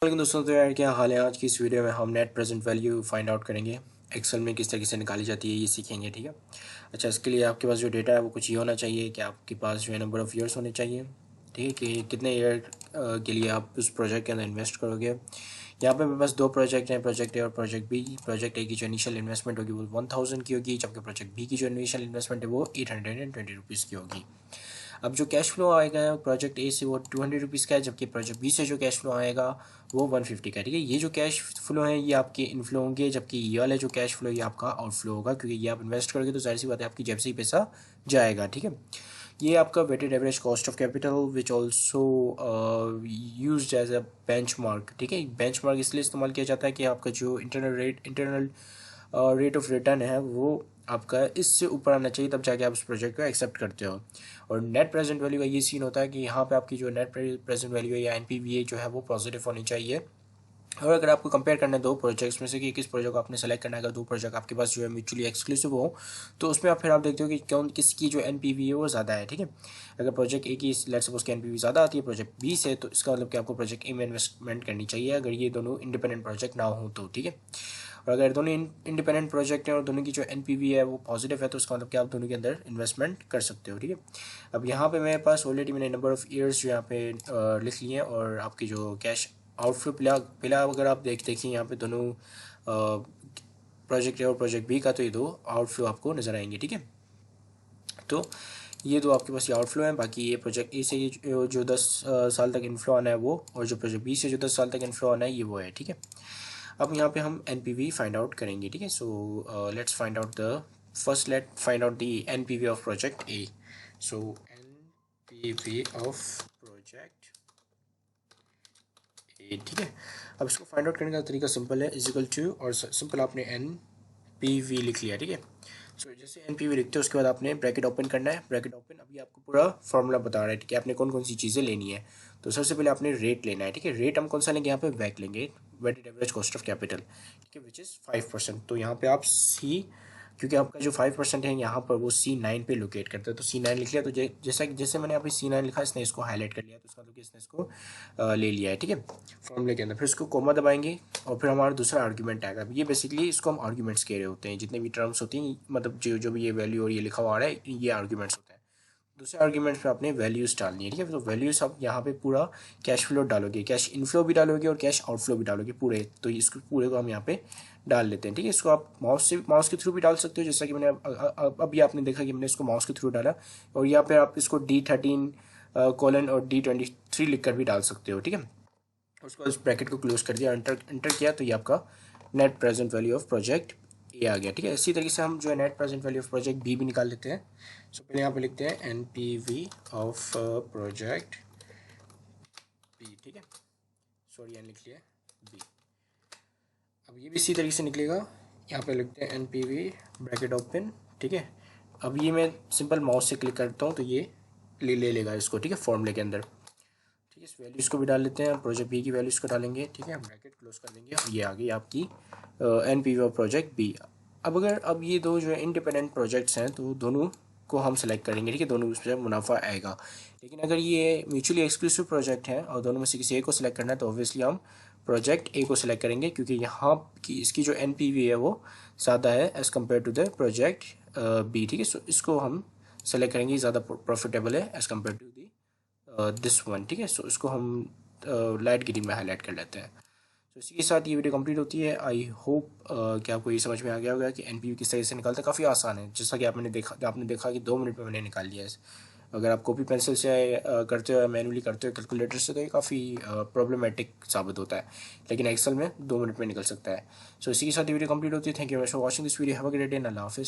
लेकिन दोस्तों, तो यार क्या हाल है। आज की इस वीडियो में हम net present value find out करेंगे। एक्सेल में किस तरीके से निकाली जाती है ये सीखेंगे, ठीक है। अच्छा, इसके लिए आपके पास जो डेटा है वो कुछ ये होना चाहिए कि आपके पास जो है नंबर ऑफ़ ईयर्स होने चाहिए, ठीक है, कि कितने ईयर के लिए आप उस प्रोजेक्ट के अंदर इन्वेस्ट करोगे। यहाँ पे मेरे पास दो प्रोजेक्ट हैं, प्रोजेक्ट ए और प्रोजेक्ट बी। प्रोजेक्ट ए की जो इनिशियल इन्वेस्टमेंट होगी वो 1000 की होगी, जबकि प्रोजेक्ट बी की जो इनिशियल इन्वेस्टमेंट है वो 820 रुपीज़ की होगी। अब जो कैश फ्लो आएगा प्रोजेक्ट ए से वो 200 रुपीज़ का है, जबकि प्रोजेक्ट बी से जो कैश फ्लो आएगा वो 150 का है, ठीक है। ये जो कैश फ्लो है ये आपके इनफ्लो होंगे, जबकि ये वाला जो कैश फ्लो ये आपका आउटफ्लो होगा, क्योंकि ये आप इन्वेस्ट करोगे तो जाहिर सी बात है आपकी जेब से ही पैसा जाएगा, ठीक है। ये आपका weighted average cost of capital which also used as a benchmark, ठीक है। बेंचमार्क इसलिए इस्तेमाल किया जाता है कि आपका जो इंटरनल रेट ऑफ रिटर्न है वो आपका इससे ऊपर आना चाहिए, तब जाके आप उस प्रोजेक्ट को एक्सेप्ट करते हो। और नेट प्रेजेंट वैल्यू का ये सीन होता है कि यहाँ पे आपकी जो नेट प्रेजेंट वैल्यू है या एनपीवीए जो है वो पॉजिटिव होनी चाहिए। और अगर आपको कंपेयर करना है दो प्रोजेक्ट्स में से कि किस प्रोजेक्ट को आपने सेलेक्ट करना है, अगर दो प्रोजेक्ट आपके पास जो है म्यूचुअली एक्सक्लूसिव हो तो उसमें आप फिर आप देखते हो कि कौन किसकी जो एनपीवी है वो ज़्यादा है, ठीक है। अगर प्रोजेक्ट ए की लेट्स सपोज की एनपीवी ज़्यादा आती है प्रोजेक्ट बी से, तो इसका मतलब कि आपको प्रोजेक्ट ए में इन्वेस्टमेंट करनी चाहिए अगर ये दोनों इंडिपेंडेंट प्रोजेक्ट ना हो तो, ठीक है। और अगर दोनों इंडिपेंडेंट प्रोजेक्ट हैं और दोनों की जो एनपीवी है वो पॉजिटिव है तो उसका मतलब कि आप दोनों के अंदर इन्वेस्टमेंट कर सकते हो, ठीक है। अब यहाँ पे मेरे पास ऑलरेडी मैंने नंबर ऑफ़ ईयर्स जो यहाँ पे लिख लिए हैं, और आपकी जो कैश आउटफ्लो पहला अगर आप देखिए यहाँ पे दोनों प्रोजेक्ट ए और प्रोजेक्ट बी का, तो ये दो आउटफ्लो आपको नज़र आएंगे, ठीक है। तो ये दो आपके पास ये आउटफ्लो है, बाकी ये प्रोजेक्ट ए से ये जो 10 साल तक इनफ्लो आना है वो, और जो प्रोजेक्ट बी से जो 10 साल तक इनफ्लो आना है ये वो है, ठीक है। अब यहाँ पे हम एनपीवी फाइंड आउट करेंगे, ठीक है। So let's find out the first let find out the NPV of project A. So NPV of project ए, ठीक है। अब इसको फाइंड आउट करने का तरीका सिंपल है, इज इक्वल टू, और सिंपल आपने एन पी वी लिख लिया, ठीक है। सो जैसे एन पी वी लिखते हो उसके बाद आपने ब्रैकेट ओपन करना है, ब्रैकेट ओपन। अभी आपको पूरा फॉर्मूला बता रहा है कि आपने कौन कौन सी चीज़ें लेनी है। तो सबसे पहले आपने रेट लेना है, ठीक है। रेट हम कौन सा लेंगे, यहाँ पे वैक लेंगे, weighted average cost of capital, ठीक है, विच इज़ 5%। तो यहाँ पे आप सी, क्योंकि आपका जो 5% है यहाँ पर वो C9 पे लोकेट करता है, तो C9 लिख लिया। तो जैसे मैंने यहाँ पे C9 लिखा, इसने इसको हाईलाइट कर लिया, तो इसका मतलब कि इसने इसको ले लिया है, ठीक है, फॉर्मूले के अंदर। फिर इसको कोमा दबाएंगे और फिर हमारा दूसरा आर्ग्यूमेंट आएगा। ये बेसिकली इसको हम आर्ग्यूमेंट्स कह रहे होते हैं, जितने भी टर्म्स होती हैं, मतलब जो भी ये वैल्यू और ये लिखा हुआ आ रहा है ये आर्ग्यूमेंट्स होते हैं। दूसरे आर्ग्यूमेंट्स पे आपने वैल्यूज़ डालनी है, ठीक है। तो वैल्यूज़ आप यहाँ पे पूरा कैश फ्लो डालोगे, कैश इनफ्लो भी डालोगे और कैश आउटफ्लो भी डालोगे पूरे। तो इसको पूरे को हम यहाँ पे डाल लेते हैं, ठीक है। इसको आप माउस के थ्रू भी डाल सकते हो, जैसा कि मैंने अभी आपने देखा कि मैंने इसको माउस के थ्रू डाला। और यहाँ पे आप इसको D13 कोलन और D23 लिख कर भी डाल सकते हो, ठीक है। उसको इस ब्रैकेट को क्लोज कर दिया, एंटर किया, तो ये आपका net present value of project A आ गया, ठीक है। इसी तरीके से हम जो है net present value of project B भी निकाल लेते हैं। सो पहले यहाँ पे लिखते हैं N P V of project B, ठीक है। सॉरी, एन लिख लिया बी। अब ये भी इसी तरीके से निकलेगा, यहाँ पे लिखते हैं N P V bracket open, ठीक है। अब ये मैं सिंपल माउस से क्लिक करता हूँ तो ये ले लेगा इसको, ठीक है, फॉर्मूले के अंदर, ठीक है। इस वैल्यूज़ को भी डाल लेते हैं, प्रोजेक्ट बी की वैल्यूज़ को डालेंगे, ठीक है, ब्रैकेट क्लोज कर देंगे, और ये आ गई आपकी N P V of project B. अब ये दो जो है इंडिपेंडेंट प्रोजेक्ट्स हैं तो दोनों को हम सेलेक्ट करेंगे, ठीक है, दोनों उसमें मुनाफा आएगा। लेकिन अगर ये म्यूचुअली एक्सक्लूसिव प्रोजेक्ट है और दोनों में से किसी एक को सिलेक्ट करना है तो ऑब्वियसली हम प्रोजेक्ट ए को सिलेक्ट करेंगे, क्योंकि यहाँ की इसकी जो एन पी वी है वो ज़्यादा है as compare to the project B, ठीक है। सो इसको हम सेलेक्ट करेंगे, ज़्यादा प्रॉफिटेबल है as compare to the this one, ठीक है। सो इसको हम लाइट ग्रीन में हाईलाइट कर लेते हैं। तो इसी के साथ ये वीडियो कंप्लीट होती है। आई होप कि आपको ये समझ में आ गया होगा कि एनपीवी किस तरह से निकालता है। काफ़ी आसान है, जैसा कि आपने देखा कि 2 मिनट में मैंने निकाल लिया है। अगर आप कॉपी पेंसिल से करते हो या मैनुअली करते हो कैलकुलेटर से तो ये काफ़ी प्रॉब्लमेटिक साबित होता है, लेकिन एक्सेल में 2 मिनट में निकल सकता है। सो इसी के साथ ये वीडियो कंप्लीट होती है। Thank you for watching this video. Have a great day. अल्लाह हाफिज़।